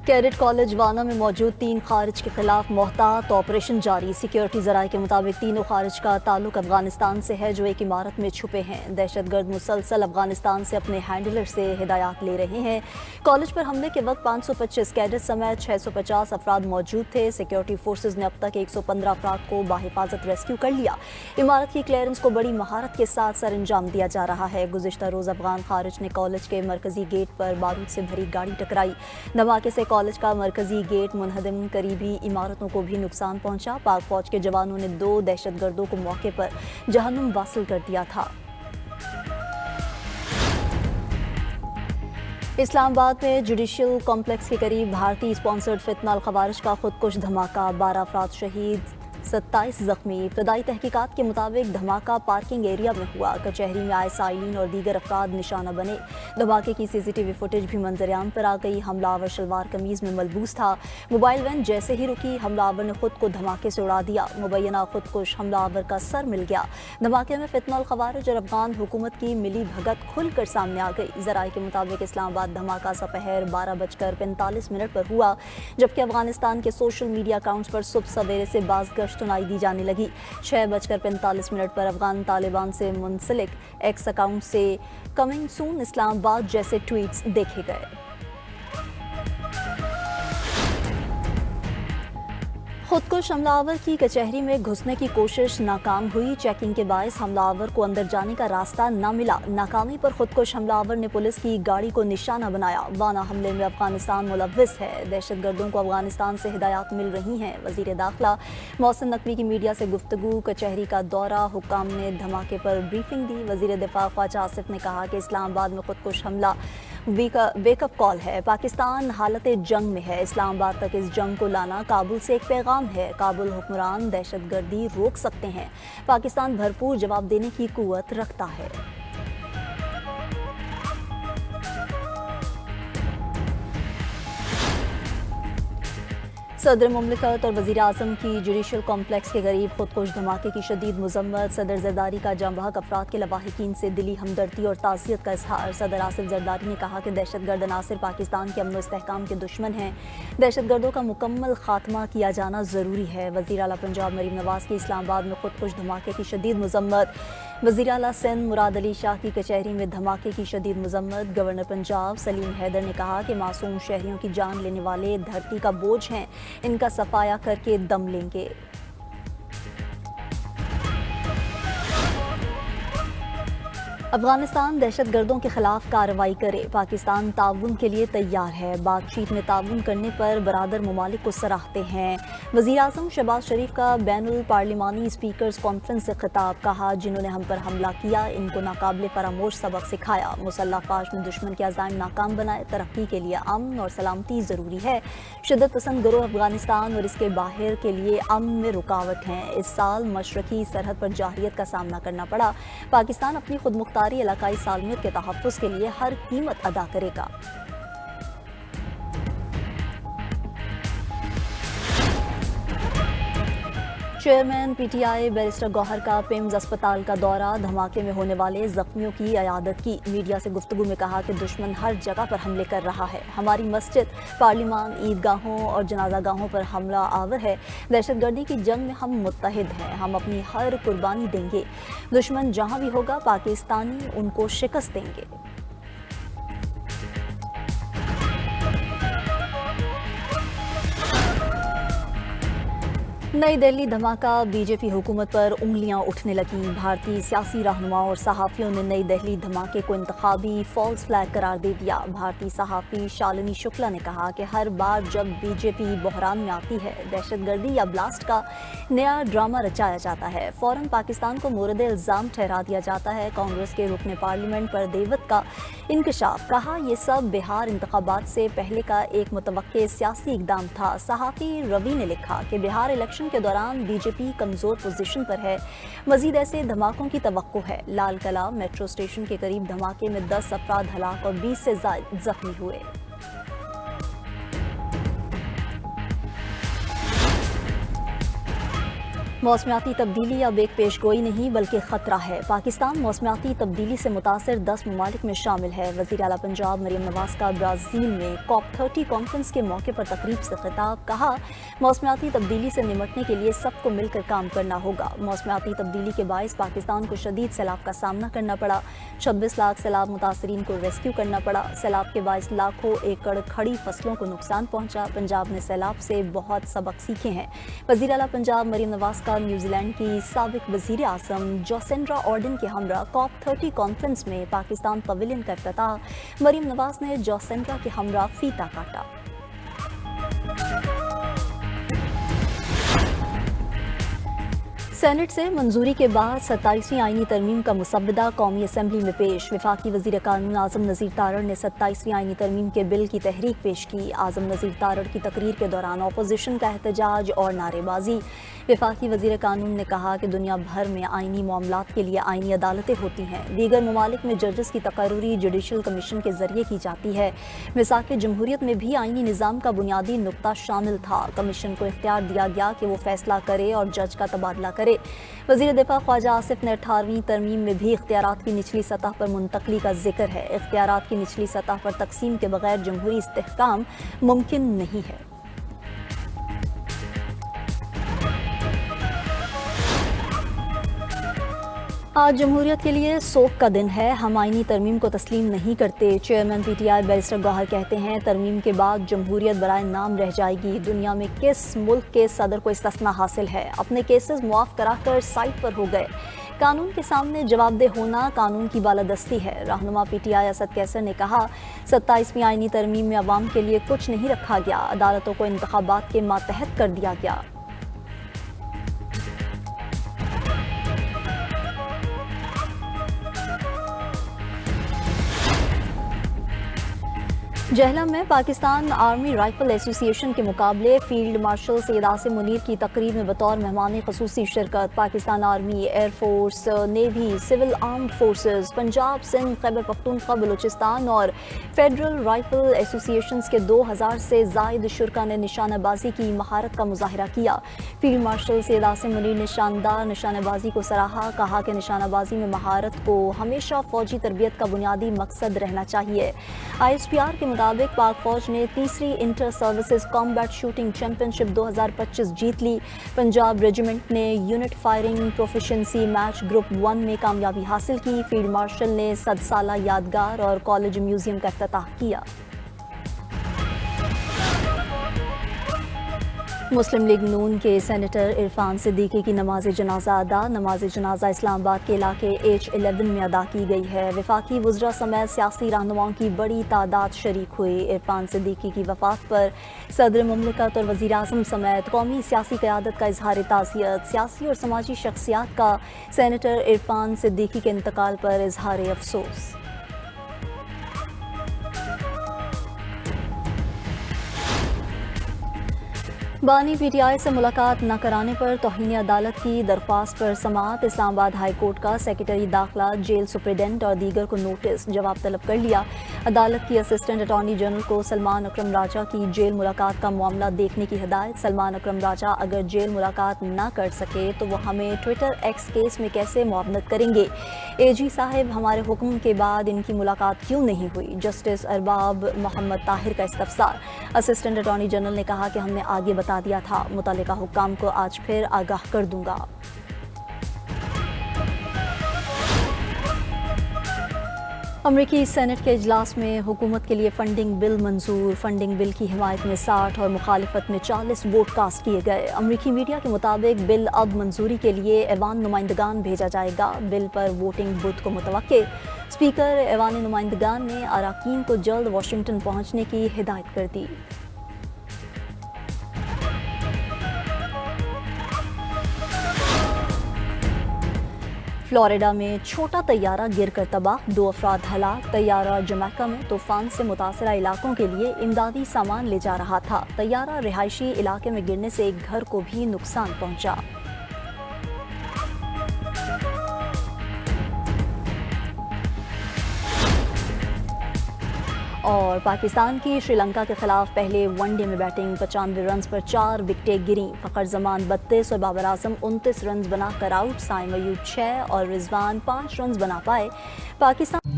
Cadet college वाना में मौजूद 3 खारिज के खिलाफ मोहतात ऑपरेशन जारी। सिक्योरिटी जराये के मुताबिक तीनों खारिज का ताल्लुक अफगानिस्तान से है जो एक इमारत में छुपे हैं। दहशतगर्द मुसलसल अफगानिस्तान से अपने हैंडलर से हिदायत ले रहे हैं। कॉलेज पर हमले के वक्त 525 कैडेट समेत 650 अफराद मौजूद थे। सिक्योरिटी फोर्सेज ने अब तक 115 अफराद को बाहिफाजत रेस्क्यू कर लिया। इमारत की क्लियरेंस को बड़ी महारत के साथ सर अंजाम दिया जा रहा है। गुज़िश्ता रोज़ अफगान खारिज ने कॉलेज के मरकजी गेट पर बारूद से भरी गाड़ी टकराई। धमाके से कॉलेज का मरकजी गेट मुनहदम, करीबी इमारतों को भी नुकसान पहुंचा। पाक फौज के जवानों ने 2 दहशतगर्दों को मौके पर जहन्नुम वासिल कर दिया था। इस्लामाबाद में जुडिशियल कॉम्प्लेक्स के करीब भारतीय स्पॉन्सर्ड फितना खवारिज का खुदकुश धमाका, 12 अफराद शहीद, 27 जख्मी। इब्तदाई तहकीकात के मुताबिक धमाका पार्किंग एरिया में हुआ। कचहरी में आए साइलिन और दीगर अफराद निशाना बने। धमाके की सीसीटीवी फुटेज भी मंजरेआम पर आ गई। हमलावर शलवार कमीज में मलबूस था। मोबाइल वैन जैसे ही रुकी, हमलावर ने खुद को धमाके से उड़ा दिया। मुबैना खुदकुश हमलावर का सर मिल गया। धमाके में फितना खवारिज और अफगान हुकूमत की मिली भगत खुलकर सामने आ गई। जराये के मुताबिक इस्लामाबाद धमाका दोपहर 12:45 पर हुआ, जबकि अफगानिस्तान के सोशल मीडिया अकाउंट्स पर सुबह सवेरे से बाज़ सुनाई दी जाने लगी। 6:45 पर अफगान तालिबान से मुंसलिक एक्स अकाउंट से कमिंग सून इस्लामाबाद जैसे ट्वीट्स देखे गए। खुदकुश हमलावर की कचहरी में घुसने की कोशिश नाकाम हुई। चेकिंग के बायस हमलावर को अंदर जाने का रास्ता न मिला। नाकामी पर खुदकुश हमलावर ने पुलिस की गाड़ी को निशाना बनाया। वाना हमले में अफगानिस्तान मुलव्विस है। दहशतगर्दों को अफगानिस्तान से हिदायत मिल रही हैं। वजीर दाखिला मोहसिन नकवी की मीडिया से गुफ्तगू, कचहरी का दौरा, हुक्काम ने धमाके पर ब्रीफिंग दी। वजीर दिफा ख्वाजा आसिफ ने कहा कि इस्लामाबाद में खुदकुश हमला वेकअप कॉल है। पाकिस्तान हालत जंग में है। इस्लामाबाद तक इस जंग को लाना काबुल से एक पैगाम है। काबुल हुक्मरान दहशतगर्दी रोक सकते हैं। पाकिस्तान भरपूर जवाब देने की कुव्वत रखता है। सदर मुमलिकत और वज़ीर आज़म की जुडिशियल कॉम्प्लेक्स के करीब खुदकुश धमाके की शदीद मज़म्मत। सदर जरदारी का जांबहक अफराद के लवाहिकीन से दिली हमदर्दी और ताज़ियत का इजहार। सदर आसिफ जरदारी ने कहा कि दहशतगर्द अनासिर पाकिस्तान के अमन व इस्तेहकाम के दुश्मन हैं। दहशतगर्दों का मुकम्मल खात्मा किया जाना ज़रूरी है। वज़ीर आला पंजाब मरीम नवाज़ की इस्लामाबाद में खुदकुश धमाके की शदीद मज़म्मत। वज़ीर आला सिंध मुराद अली शाह की कचहरी में धमाके की शदीद मज़म्मत। गवर्नर पंजाब सलीम हैदर ने कहा कि मासूम शहरियों की जान लेने वाले धरती का बोझ हैं, इनका सफाया करके दम लेंगे। अफगानिस्तान दहशतगर्दों के खिलाफ कार्रवाई करे। पाकिस्तान ताउन के लिए तैयार है। बातचीत में ताउन करने पर बरादर ममालिक को सराहते हैं। वज़ीर आज़म शहबाज शरीफ का बैनुल पार्लिमानी स्पीकर्स कॉन्फ्रेंस से खिताब, कहा जिन्होंने हम पर हमला किया इनको नाकाबिले फरामोश सबक सिखाया। मुसल्लह फाश में दुश्मन के अज़ाइम नाकाम बनाए। तरक्की के लिए अमन और सलामती ज़रूरी है। शिद्दत पसंद गिरोह अफगानिस्तान और इसके बाहर के लिए अमन में रुकावट हैं। इस साल मशरकी सरहद पर जाहिलियत का सामना करना पड़ा। पाकिस्तान अपनी खुद मुख्तारी इलाकाई सालमियत के तहफ़्फ़ुज़ के लिए हर कीमत अदा करेगा। चेयरमैन पीटीआई बैरिस्टर गौहर का पिम्स अस्पताल का दौरा। धमाके में होने वाले जख्मियों की अयादत की। मीडिया से गुफ्तगू में कहा कि दुश्मन हर जगह पर हमले कर रहा है। हमारी मस्जिद, पार्लिमान, ईदगाहों और जनाजा गाहों पर हमला आवर है। दहशतगर्दी की जंग में हम मुत्तहिद हैं। हम अपनी हर कुर्बानी देंगे। दुश्मन जहाँ भी होगा पाकिस्तानी उनको शिकस्त देंगे। नई दिल्ली धमाका, बीजेपी हुकूमत पर उंगलियां उठने लगी। भारतीय सियासी रहनुमाओं और सहाफ़ियों ने नई दिल्ली धमाके को इंतखाबी फॉल्स फ्लैग करार दे दिया। भारतीय सहाफ़ी शालिनी शुक्ला ने कहा कि हर बार जब बीजेपी बहरान में आती है, दहशतगर्दी या ब्लास्ट का नया ड्रामा रचाया जाता है। फ़ौरन पाकिस्तान को मोरद इल्ज़ाम ठहरा दिया जाता है। कांग्रेस के रुकने पार्लियामेंट पर देवत का इंकशाफ, कहा यह सब बिहार इंतखाबात से पहले का एक मुतवक्के सियासी इक़दाम था। सहाफ़ी रवि ने लिखा कि बिहार इलेक्शन के दौरान बीजेपी कमजोर पोजीशन पर है। मजीद ऐसे धमाकों की तवक्को है। लाल किला मेट्रो स्टेशन के करीब धमाके में 10 अफराद हलाक और 20 से ज़ायद जख्मी हुए। मौसमियाती तब्दीली अब एक पेशगोई नहीं बल्कि ख़तरा है। पाकिस्तान मौसमियाती तब्दीली से मुतासर 10 ममालिक में शामिल है। वज़ीर आला पंजाब मरीम नवाज़ का ब्राज़ील में COP30 कॉन्फ्रेंस के मौके पर तकरीब से खिताब। कहा, मौसमियाती तब्दीली से निमटने के लिए सबको मिलकर काम करना होगा। मौसमियाती तब्दीली के बायस पाकिस्तान को शदीद सैलाब का सामना करना पड़ा। 26 लाख सैलाब मुतासरीन को रेस्क्यू करना पड़ा। सैलाब के बायस लाखों एकड़ खड़ी फसलों को नुकसान पहुंचा। पंजाब ने सैलाब से बहुत सबक सीखे हैं। वज़ीर आला पंजाब मरीम नवाज़ का न्यूजीलैंड की साबिक वज़ीर आज़म जोसेंड्रा ऑर्डन के हमरा COP30 कॉन्फ्रेंस में पाकिस्तान पवेलियन का इफ्तिताह। मरीम नवाज़ ने जोसेंड्रा के हमरा फीता काटा। सेनेट से मंजूरी के बाद 27वीं आईनी तरमीम का मुसव्वदा कौमी असम्बली में पेश। वफाकी वज़ीर कानून आज़म नज़ीर तारड़ ने 27वीं आईनी तरमीम के बिल की तहरीक पेश की। आज़म नज़ीर तारड़ की तकरीर के दौरान अपोजिशन का एहतजाज और नारेबाजी। वफाकी वज़ीर कानून ने कहा कि दुनिया भर में आईनी मामलात के लिए आईनी अदालतें होती हैं। दीगर ममालिक में जजेस की तकर्रुरी जुडिशल कमीशन के जरिए की जाती है। मिसाक जमहूरियत में भी आईनी निज़ाम का बुनियादी नुक्ता शामिल था। कमीशन को इख्तियार दिया गया कि वो फैसला करे और जज का तबादला करे। वज़ीर दिफा ख्वाजा आसिफ ने 18वीं तरमीम में भी इख्तियारात की निचली सतह पर मुंतकली का जिक्र है। इख्तियारात की निचली सतह पर तकसीम के बगैर जमहूरी इस्तेहकाम मुमकिन नहीं है। आज जमहूरियत के लिए सोग का दिन है। हम आईनी तरमीम को तस्लीम नहीं करते। चेयरमैन PTI बैरिस्टर गौहर कहते हैं, तरमीम के बाद जमहूरियत बराए नाम रह जाएगी। दुनिया में किस मुल्क के सदर को इस्तिस्ना हासिल है? अपने केसेस मुआफ कराकर साइड पर हो गए। कानून के सामने जवाबदेह होना कानून की बालादस्ती है। रहनुमा PTI असद कैसर ने कहा, 27वीं आईनी तरमीम में अवाम के लिए कुछ नहीं रखा गया। अदालतों को इंतखाबात के मातहत कर दिया गया। जहलम में पाकिस्तान आर्मी राइफल एसोसिएशन के मुकाबले फील्ड मार्शल सैयद आसिम मुनीर की तकरीब में बतौर मेहमान खसूसी शिरकत। Pakistan army, air force, navy, civil armed forces, Punjab, Sindh, Khyber Pakhtunkhwa, Balochistan और फेडरल राइफल एसोसिएशन के 2000 से जायद शुरा ने निशानेबाजी की महारत का मुजाहरा किया। फील्ड मार्शल सैयद आसिम मुनीर ने शानदार निशानेबाजी को सराहा। कहा कि निशानेबाजी में महारत को हमेशा फौजी तरबियत का बुनियादी मकसद रहना चाहिए। ISPR के मुताबिक पाक फौज ने तीसरी inter services combat shooting championship 2025 जीत ली। पंजाब रेजिमेंट ने unit firing proficiency match group 1 में कामयाबी हासिल की। फील्ड मार्शल ने 100 साला यादगार और कॉलेज म्यूजियम का इफ्तिताह किया। मुस्लिम लीग नून के सेनेटर इरफान सिद्दीकी की नमाज जनाजा अदा। नमाज जनाजा इस्लामाबाद के इलाके H11 में अदा की गई है। वफाकी वुज़रा समेत सियासी रहनुमाओं की बड़ी तादाद शरीक हुई। इरफान सिद्दीकी की वफात पर सदर मुमलिकत और वज़ीर आज़म समेत कौमी सियासी क़यादत का इजहार ताज़ियत। सियासी और समाजी शख्सियात का सेनेटर इरफान सिद्दीकी के इंतकाल पर इजहार अफसोस। बानी PTI से मुलाकात न कराने पर तौहीन अदालत की दरख्वास्त पर समाअत। इस्लामाबाद हाई कोर्ट का सेक्रेटरी दाखिला, जेल सुप्रिटेंडेंट और दीगर को नोटिस जवाब तलब कर लिया। अदालत की असिस्टेंट अटॉर्नी जनरल को सलमान अकरम राजा की जेल मुलाकात का मामला देखने की हिदायत। सलमान अकरम राजा अगर जेल मुलाकात न कर सके तो वो हमें ट्विटर X केस में कैसे मुआवनत करेंगे? AG साहब, हमारे हुक्म के बाद इनकी मुलाकात क्यों नहीं हुई? जस्टिस अरबाब मोहम्मद ताहिर का इस्तफसार। असिस्टेंट अटॉर्नी जनरल ने कहा कि हमने आगे बता दिया था, मुतल्लिका हुक्काम को आज फिर आगाह कर दूंगा। अमरीकी सेनेट के इजलास में हुकूमत के लिए फंडिंग बिल मंजूर। फंडिंग बिल की हिमायत में 60 और मुखालिफत में 40 वोट कास्ट किए गए। अमरीकी मीडिया के मुताबिक बिल अब मंजूरी के लिए ऐवान नुमाइंदगान भेजा जाएगा। बिल पर वोटिंग बुध को मुतवक्के। स्पीकर ऐवान नुमाइंदगान ने अराकीन को जल्द वाशिंगटन पहुंचने की हिदायत कर दी। फ्लोरिडा में छोटा तैयारा गिरकर तबाह, 2 अफराद हलाक। तैयारा जमैका में तूफान से मुतासरा इलाकों के लिए इमदादी सामान ले जा रहा था। तैयारा रिहायशी इलाके में गिरने से एक घर को भी नुकसान पहुंचा। اور پاکستان کی شری لنکا کے خلاف پہلے ون ڈے میں بیٹنگ 95 رنز پر 4 وکٹیں گریں. فخر زمان 32 اور بابر اعظم 29 رنز بنا کر آؤٹ. سائم ایوب 6 اور رضوان 5 رنز بنا پائے. پاکستان